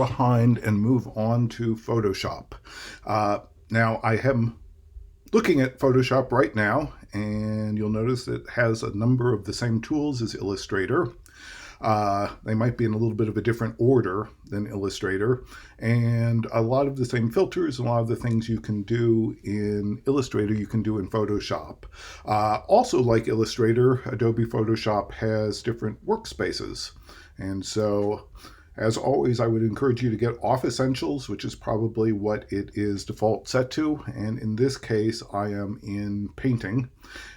behind and move on to Photoshop. Now I am looking at Photoshop right now, and you'll notice it has a number of the same tools as Illustrator. They might be in a little bit of a different order than Illustrator, and a lot of the same filters, a lot of the things you can do in Illustrator you can do in Photoshop. Also, like Illustrator, Adobe Photoshop has different workspaces, and so as always, I would encourage you to get off Essentials, which is probably what it is default set to. And in this case, I am in Painting,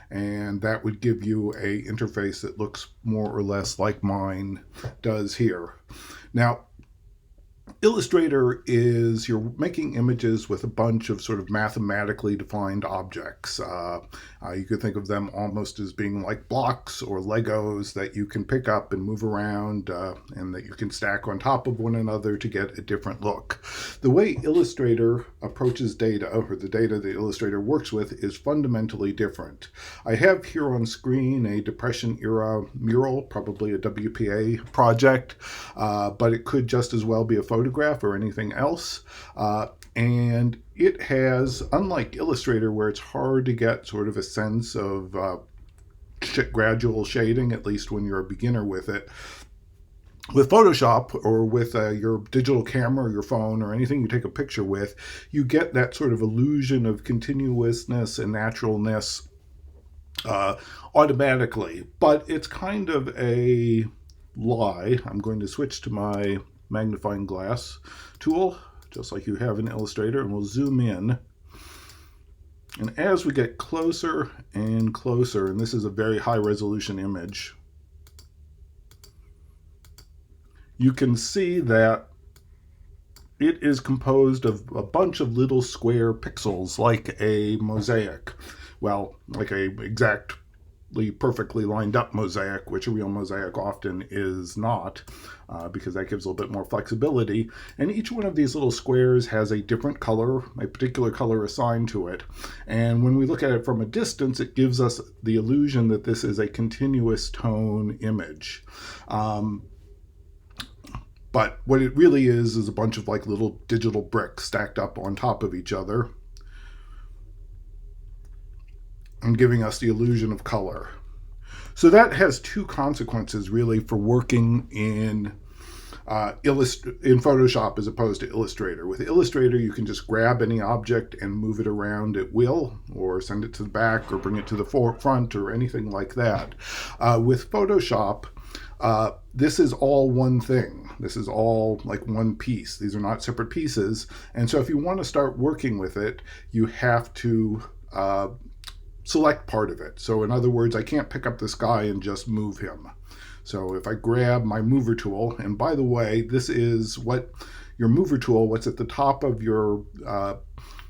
and that would give you a interface that looks more or less like mine does here. Now, Illustrator is you're making images with a bunch of sort of mathematically defined objects. You could think of them almost as being like blocks or Legos that you can pick up and move around and that you can stack on top of one another to get a different look. The way Illustrator approaches data, or the data that Illustrator works with, is fundamentally different. I have here on screen a Depression era mural, probably a WPA project, but it could just as well be a photograph or anything else. And it has, unlike Illustrator, where it's hard to get sort of a sense of gradual shading, at least when you're a beginner with it, with Photoshop or with your digital camera or your phone or anything you take a picture with, you get that sort of illusion of continuousness and naturalness automatically. But it's kind of a lie. I'm going to switch to my magnifying glass tool, just like you have in Illustrator, and we'll zoom in. And as we get closer and closer, and this is a very high resolution image, you can see that it is composed of a bunch of little square pixels, like a mosaic. Well, like a exactly perfectly lined up mosaic, which a real mosaic often is not, because that gives a little bit more flexibility. And each one of these little squares has a different color, a particular color assigned to it. And when we look at it from a distance, it gives us the illusion that this is a continuous tone image. But what it really is a bunch of like little digital bricks stacked up on top of each other and giving us the illusion of color. So that has two consequences really for working in Photoshop as opposed to Illustrator. With Illustrator, you can just grab any object and move it around at will, or send it to the back, or bring it to the forefront, or anything like that. With Photoshop, this is all one thing. This is all like one piece. These are not separate pieces. And so if you want to start working with it, you have to select part of it. So in other words, I can't pick up this guy and just move him. So if I grab my mover tool, and by the way, this is what your mover tool, what's at the top of your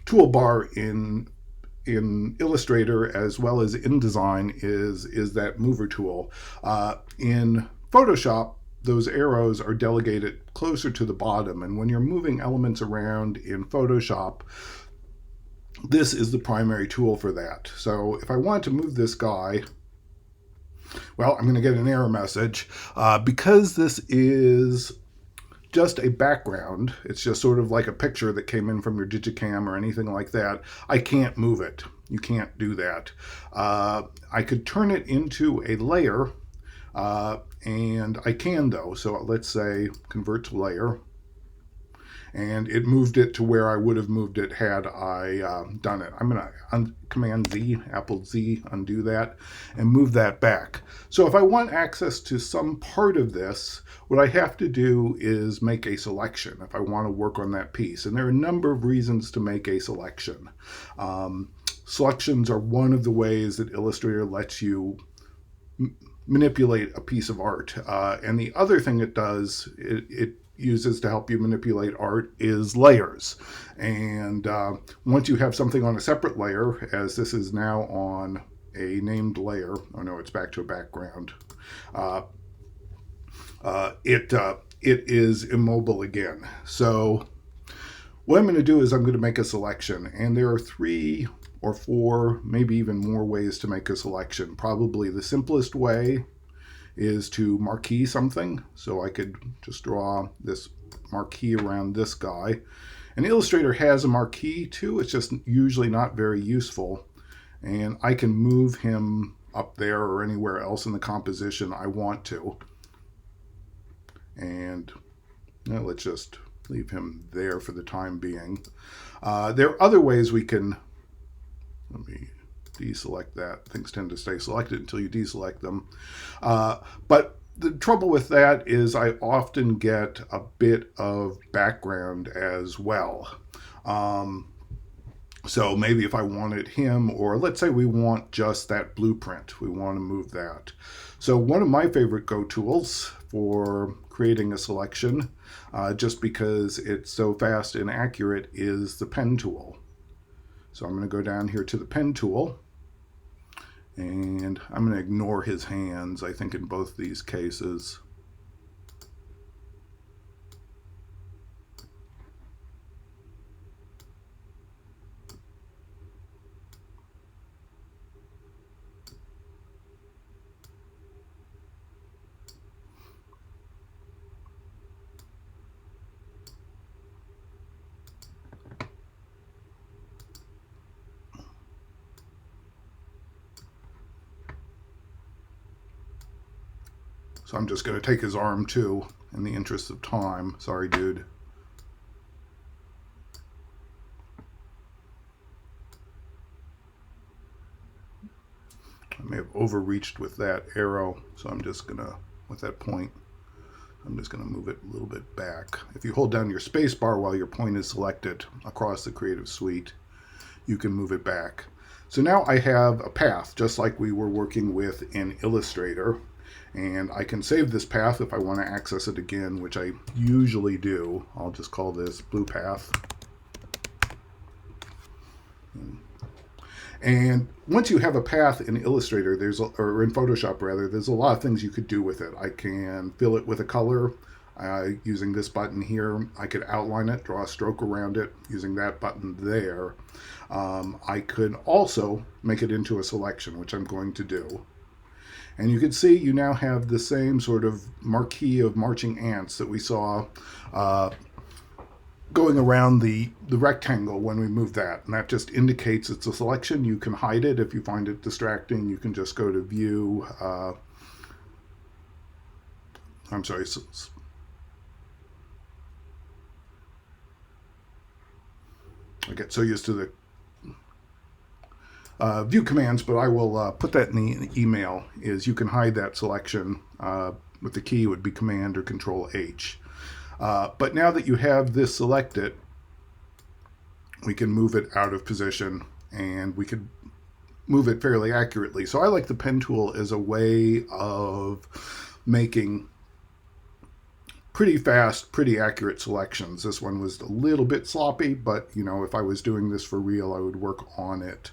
toolbar in Illustrator as well as InDesign is that mover tool. In Photoshop, those arrows are delegated closer to the bottom, and when you're moving elements around in Photoshop, this is the primary tool for that. So if I want to move this guy, well, I'm going to get an error message. Because this is just a background, it's just sort of like a picture that came in from your Digicam or anything like that, I can't move it. You can't do that. I could turn it into a layer, and I can though. So let's say convert to layer. And it moved it to where I would have moved it had I done it. I'm going to Command Z, Apple Z, undo that, and move that back. So if I want access to some part of this, what I have to do is make a selection if I want to work on that piece. And there are a number of reasons to make a selection. Selections are one of the ways that Illustrator lets you manipulate a piece of art. And the other thing it does, it uses to help you manipulate art, is layers. And once you have something on a separate layer, as this is now on a named layer, oh no, it's back to a background, it is immobile again. So what I'm going to do is I'm going to make a selection, and there are 3 or 4, maybe even more ways to make a selection. Probably the simplest way is to marquee something. So I could just draw this marquee around this guy. And Illustrator has a marquee too, it's just usually not very useful. And I can move him up there or anywhere else in the composition I want to. And let's just leave him there for the time being. There are other ways we can, let me deselect that. Things tend to stay selected until you deselect them. But the trouble with that is I often get a bit of background as well. So maybe if I wanted him, or let's say we want just that blueprint, we want to move that. So one of my favorite Go tools for creating a selection, just because it's so fast and accurate, is the pen tool. So I'm going to go down here to the pen tool, and I'm going to ignore his hands, I think, in both these cases. So I'm just going to take his arm too, in the interest of time. Sorry, dude. I may have overreached with that arrow, so I'm just going to, with that point, I'm just going to move it a little bit back. If you hold down your space bar while your point is selected across the Creative Suite, you can move it back. So now I have a path, just like we were working with in Illustrator. And I can save this path if I want to access it again, which I usually do. I'll just call this blue path. And once you have a path in Illustrator, or in Photoshop rather, there's a lot of things you could do with it. I can fill it with a color using this button here. I could outline it, draw a stroke around it using that button there. I could also make it into a selection, which I'm going to do. And you can see you now have the same sort of marquee of marching ants that we saw going around the rectangle when we moved that. And that just indicates it's a selection. You can hide it if you find it distracting. You can just go to View. I'm sorry. I get so used to the view commands, but I will put that in the email, is you can hide that selection with the key. It would be Command or Control H. But now that you have this selected, we can move it out of position, and we can move it fairly accurately. So I like the pen tool as a way of making pretty fast, pretty accurate selections. This one was a little bit sloppy, but you know, if I was doing this for real, I would work on it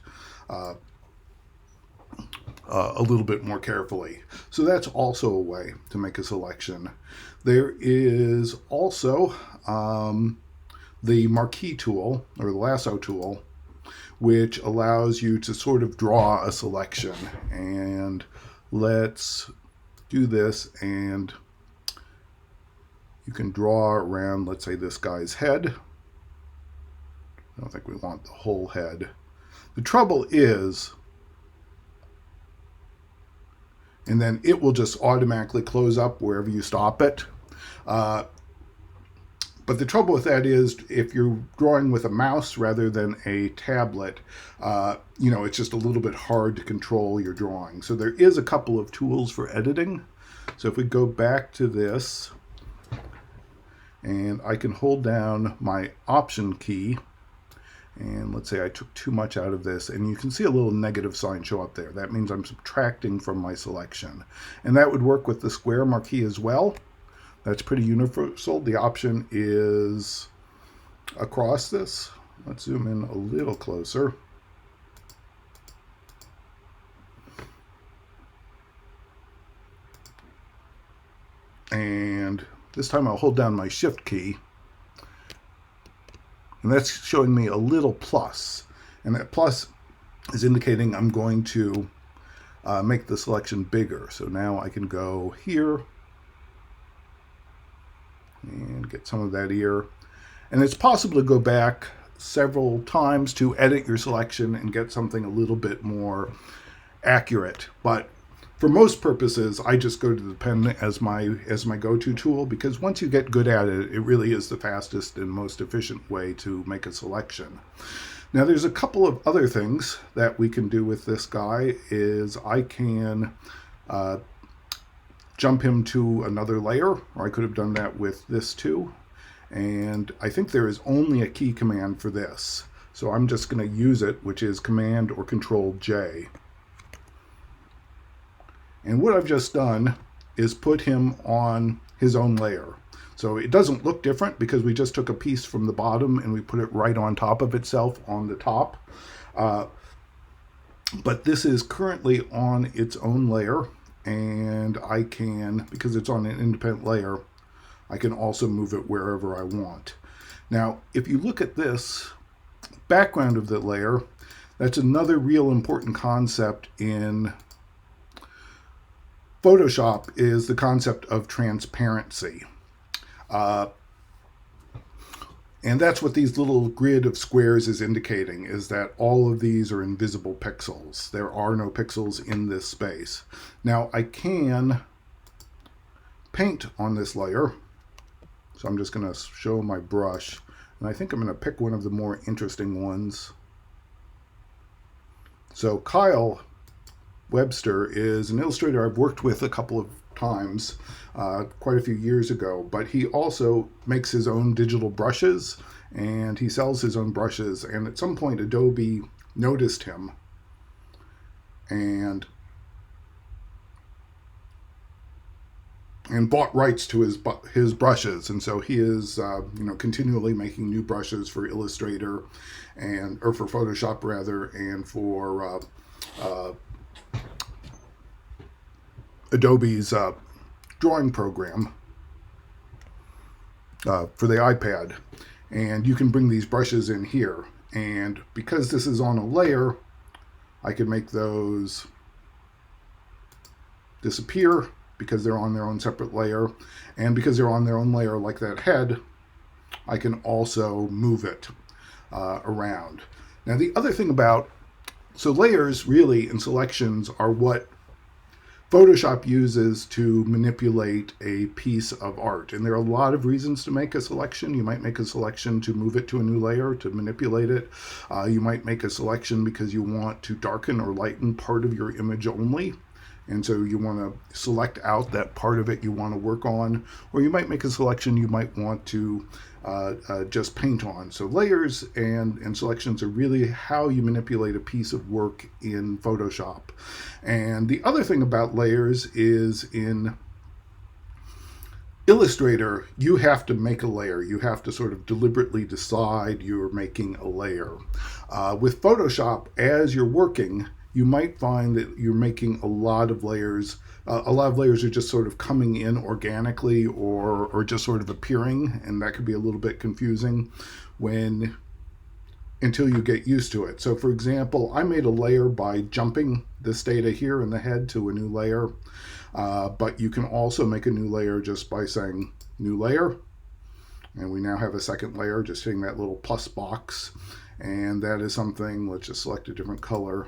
a little bit more carefully. So that's also a way to make a selection. There is also the Marquee tool, or the lasso tool, which allows you to sort of draw a selection. And let's do this, and you can draw around, let's say, this guy's head. I don't think we want the whole head. The trouble is, and then it will just automatically close up wherever you stop it. But the trouble with that is, if you're drawing with a mouse rather than a tablet, you know, it's just a little bit hard to control your drawing. So there is a couple of tools for editing. So if we go back to this, and I can hold down my Option key, and let's say I took too much out of this, and you can see a little negative sign show up there. That means I'm subtracting from my selection. And that would work with the square marquee as well. That's pretty universal. The option is across this. Let's zoom in a little closer. And this time I'll hold down my Shift key. And that's showing me a little plus. And that plus is indicating I'm going to make the selection bigger. So now I can go here and get some of that ear. And it's possible to go back several times to edit your selection and get something a little bit more accurate. But for most purposes, I just go to the pen as my go-to tool, because once you get good at it, it really is the fastest and most efficient way to make a selection. Now, there's a couple of other things that we can do with this guy. Is I can jump him to another layer, or I could have done that with this too. And I think there is only a key command for this. So I'm just going to use it, which is Command or Control J. And what I've just done is put him on his own layer. So it doesn't look different because we just took a piece from the bottom and we put it right on top of itself on the top. But this is currently on its own layer, and I can, because it's on an independent layer, I can also move it wherever I want. Now, if you look at this background of the layer, that's another real important concept in Photoshop, is the concept of transparency. And that's what these little grid of squares is indicating, is that all of these are invisible pixels. There are no pixels in this space. Now, I can paint on this layer. So I'm just going to show my brush, and I think I'm going to pick one of the more interesting ones. So Kyle Webster is an illustrator I've worked with a couple of times, quite a few years ago, but he also makes his own digital brushes, and he sells his own brushes. And at some point, Adobe noticed him and bought rights to his brushes, and so he is continually making new brushes for Illustrator, or for Photoshop rather, and for Adobe's drawing program for the iPad. And you can bring these brushes in here, and because this is on a layer, I can make those disappear because they're on their own separate layer, and because they're on their own layer like that head, I can also move it around. Now, the other thing so layers really and selections are what Photoshop uses to manipulate a piece of art. And there are a lot of reasons to make a selection. You might make a selection to move it to a new layer, to manipulate it. You might make a selection because you want to darken or lighten part of your image only, and so you want to select out that part of it you want to work on. Or you might make a selection you might want to just paint on. So layers and selections are really how you manipulate a piece of work in Photoshop. And the other thing about layers is, in Illustrator, you have to make a layer. You have to sort of deliberately decide you're making a layer. With Photoshop, as you're working, you might find that you're making a lot of layers. A lot of layers are just sort of coming in organically, or just sort of appearing, and that could be a little bit confusing until you get used to it. So for example, I made a layer by jumping this data here in the head to a new layer, but you can also make a new layer just by saying new layer, and we now have a second layer, just hitting that little plus box, and that is something. Let's just select a different color,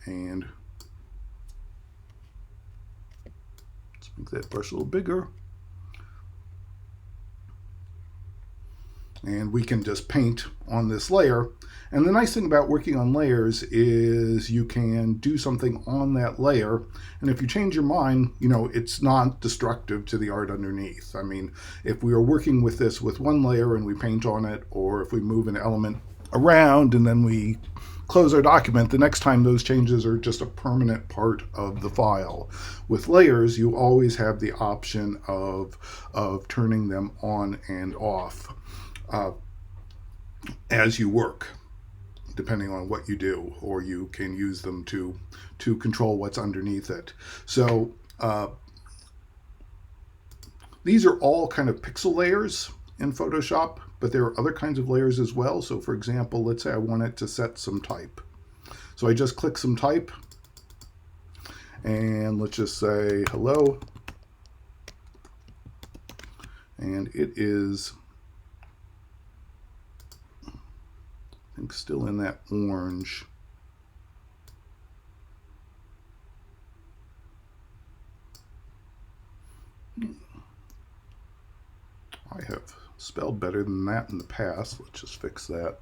and let's make that brush a little bigger. And we can just paint on this layer. And the nice thing about working on layers is you can do something on that layer, and if you change your mind, it's not destructive to the art underneath. I mean, if we are working with this with one layer and we paint on it, or if we move an element around and then we close our document, the next time those changes are just a permanent part of the file. With layers, you always have the option of turning them on and off as you work, depending on what you do, or you can use them to control what's underneath it. So these are all kind of pixel layers in Photoshop, but there are other kinds of layers as well. So for example, let's say I want it to set some type. So I just click some type, and let's just say hello. And it is, I think, still in that orange. I have spelled better than that in the past. Let's just fix that.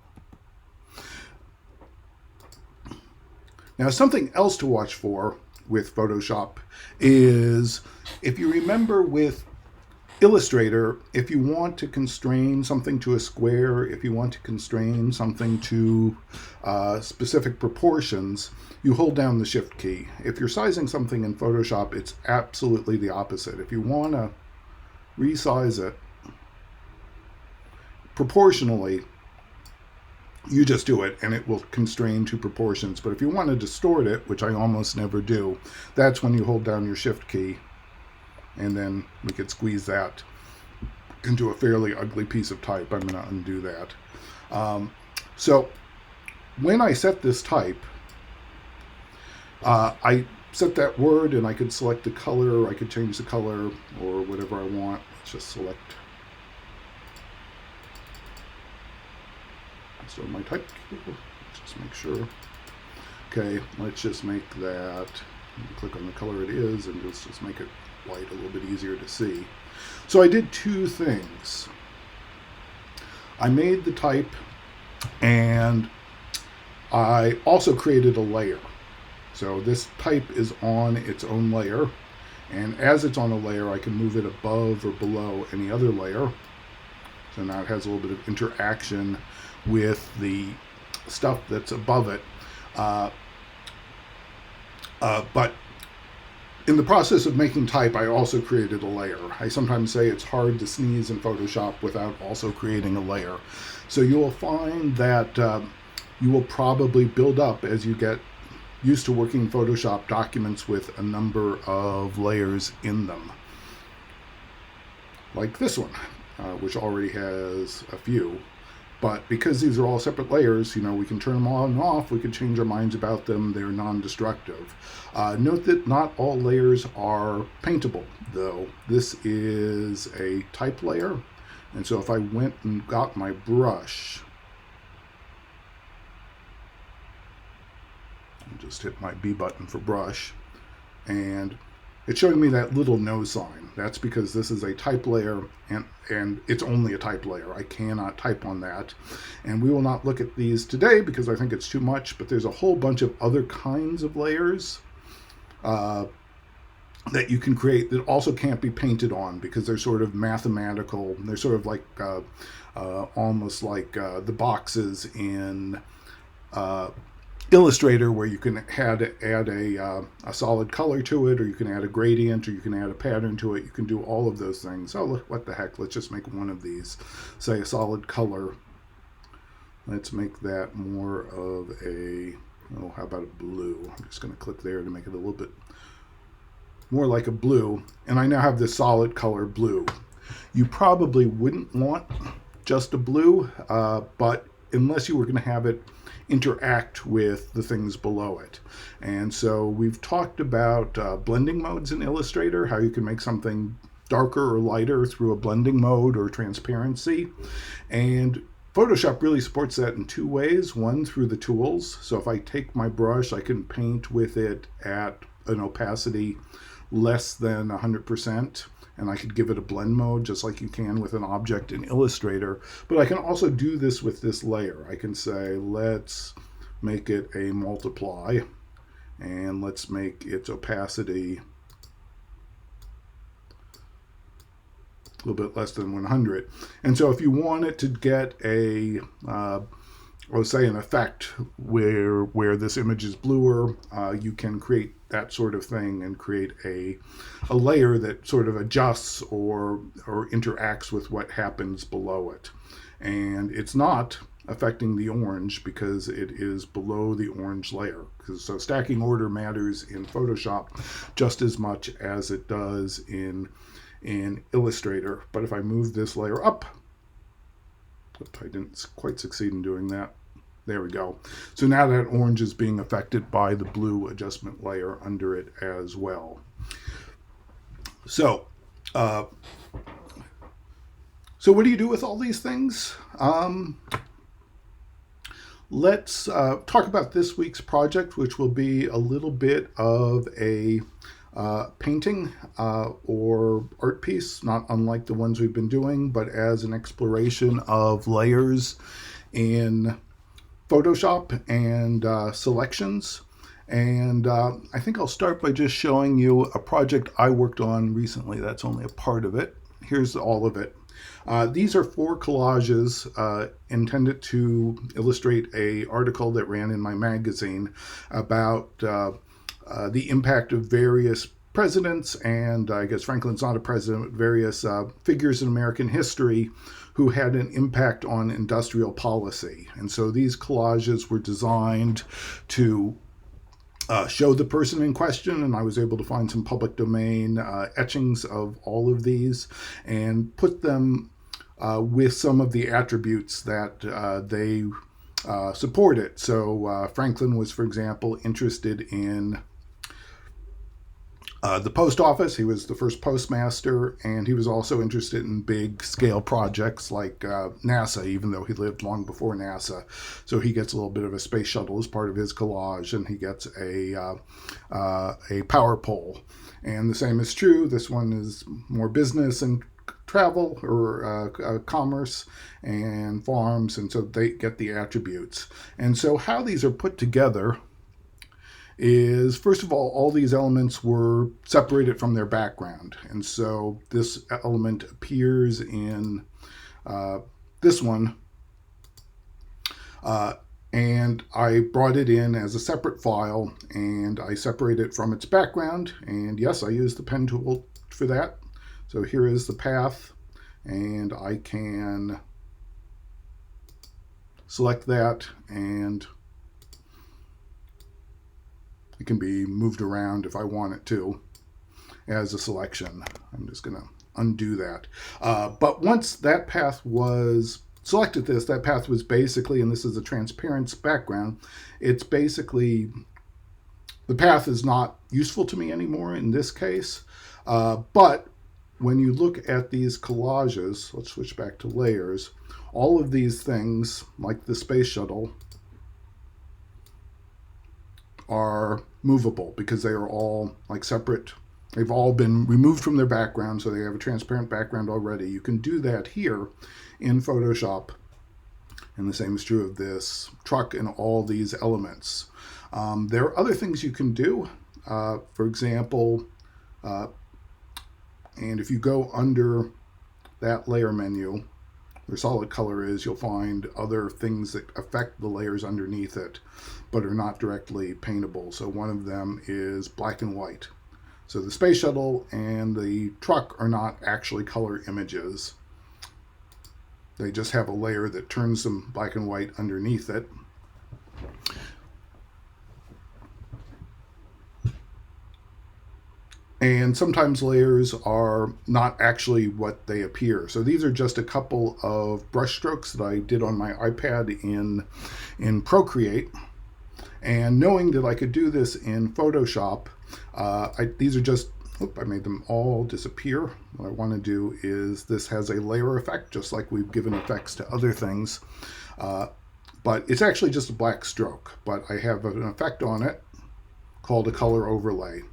Now, something else to watch for with Photoshop is, if you remember with Illustrator, if you want to constrain something to a square, if you want to constrain something to specific proportions, you hold down the Shift key. If you're sizing something in Photoshop, it's absolutely the opposite. If you want to resize it proportionally, you just do it and it will constrain to proportions. But if you want to distort it, which I almost never do, that's when you hold down your Shift key, and then we could squeeze that into a fairly ugly piece of type. I'm going to undo that. So when I set this type, I set that word and I could select the color, I could change the color or whatever I want. Let's just select my type. Let's just make sure. Okay, let's just make that, click on the color it is, and just make it white, a little bit easier to see. So I did two things. I made the type, and I also created a layer. So this type is on its own layer, and as it's on a layer, I can move it above or below any other layer. So now it has a little bit of interaction with the stuff that's above it. But in the process of making type, I also created a layer. I sometimes say it's hard to sneeze in Photoshop without also creating a layer. So you will find that you will probably build up, as you get used to working in Photoshop, documents with a number of layers in them. Like this one, which already has a few. But because these are all separate layers, we can turn them on and off. We can change our minds about them. They're non-destructive. Note that not all layers are paintable, though. This is a type layer. And so if I went and got my brush, I'll just hit my B button for brush, and it's showing me that little no sign. That's because this is a type layer, and it's only a type layer. I cannot type on that. And we will not look at these today because I think it's too much, but there's a whole bunch of other kinds of layers that you can create that also can't be painted on because they're sort of mathematical. They're sort of like almost like the boxes in Illustrator, where you can add a solid color to it, or you can add a gradient, or you can add a pattern to it. You can do all of those things. Oh, what the heck, let's just make one of these. Say a solid color. Let's make that more of a, how about a blue? I'm just going to click there to make it a little bit more like a blue. And I now have this solid color blue. You probably wouldn't want just a blue, but unless you were going to have it interact with the things below it. And so we've talked about blending modes in Illustrator, how you can make something darker or lighter through a blending mode or transparency. And Photoshop really supports that in two ways. One, through the tools. So if I take my brush, I can paint with it at an opacity less than 100%. And I could give it a blend mode just like you can with an object in Illustrator. But I can also do this with this layer. I can say, let's make it a multiply, and let's make its opacity a little bit less than 100. And so if you want it to get a, say an effect where this image is bluer, you can create that sort of thing and create a layer that sort of adjusts or interacts with what happens below it. And it's not affecting the orange because it is below the orange layer. So stacking order matters in Photoshop just as much as it does in Illustrator. But if I move this layer up, I didn't quite succeed in doing that. There we go. So now that orange is being affected by the blue adjustment layer under it as well. So So what do you do with all these things? Let's talk about this week's project, which will be a little bit of a painting or art piece, not unlike the ones we've been doing, but as an exploration of layers in Photoshop and selections. And I think I'll start by just showing you a project I worked on recently. That's only a part of it. Here's all of it. These are 4 collages intended to illustrate an article that ran in my magazine about the impact of various presidents, and I guess Franklin's not a president, but various figures in American history who had an impact on industrial policy. And so these collages were designed to show the person in question, and I was able to find some public domain etchings of all of these and put them with some of the attributes that they supported. So Franklin was, for example, interested in the post office. He was the first postmaster, and he was also interested in big scale projects like NASA, even though he lived long before NASA. So he gets a little bit of a space shuttle as part of his collage, and he gets a power pole. And the same is true. This one is more business and travel or commerce and farms, and so they get the attributes. And so how these are put together is, first of all these elements were separated from their background. And so this element appears in this one. And I brought it in as a separate file, and I separate it from its background. And yes, I used the pen tool for that. So here is the path, and I can select that, and it can be moved around if I want it to as a selection. I'm just going to undo that. But once that path was selected, that path was basically, and this is a transparent background, it's basically, the path is not useful to me anymore in this case. But when you look at these collages, let's switch back to layers, all of these things, like the space shuttle, are movable because they are all like separate. They've all been removed from their background, so they have a transparent background already. You can do that here in Photoshop, and the same is true of this truck and all these elements. There are other things you can do. For example, and if you go under that layer menu where solid color is, you'll find other things that affect the layers underneath it but are not directly paintable. So one of them is black and white. So the space shuttle and the truck are not actually color images. They just have a layer that turns them black and white underneath it. And sometimes layers are not actually what they appear. So these are just a couple of brush strokes that I did on my iPad in Procreate. And knowing that I could do this in Photoshop, these are just, I made them all disappear. What I want to do is, this has a layer effect, just like we've given effects to other things. But it's actually just a black stroke. But I have an effect on it called a color overlay.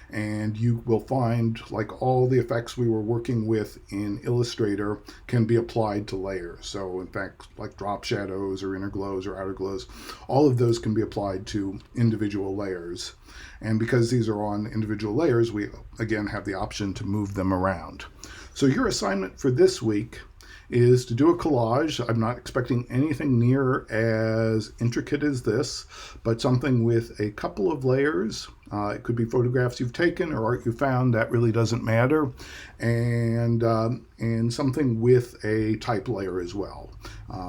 And you will find, like all the effects we were working with in Illustrator can be applied to layers. So in fact, like drop shadows or inner glows or outer glows, all of those can be applied to individual layers. And because these are on individual layers, we again have the option to move them around. So your assignment for this week is to do a collage. I'm not expecting anything near as intricate as this, but something with a couple of layers. It could be photographs you've taken or art you found, that really doesn't matter. And something with a type layer as well.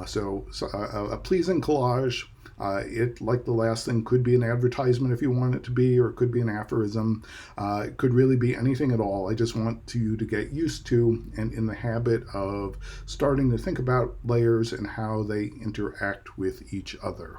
So a pleasing collage. It, like the last thing, could be an advertisement if you want it to be, or it could be an aphorism. It could really be anything at all. I just want you to get used to and in the habit of starting to think about layers and how they interact with each other.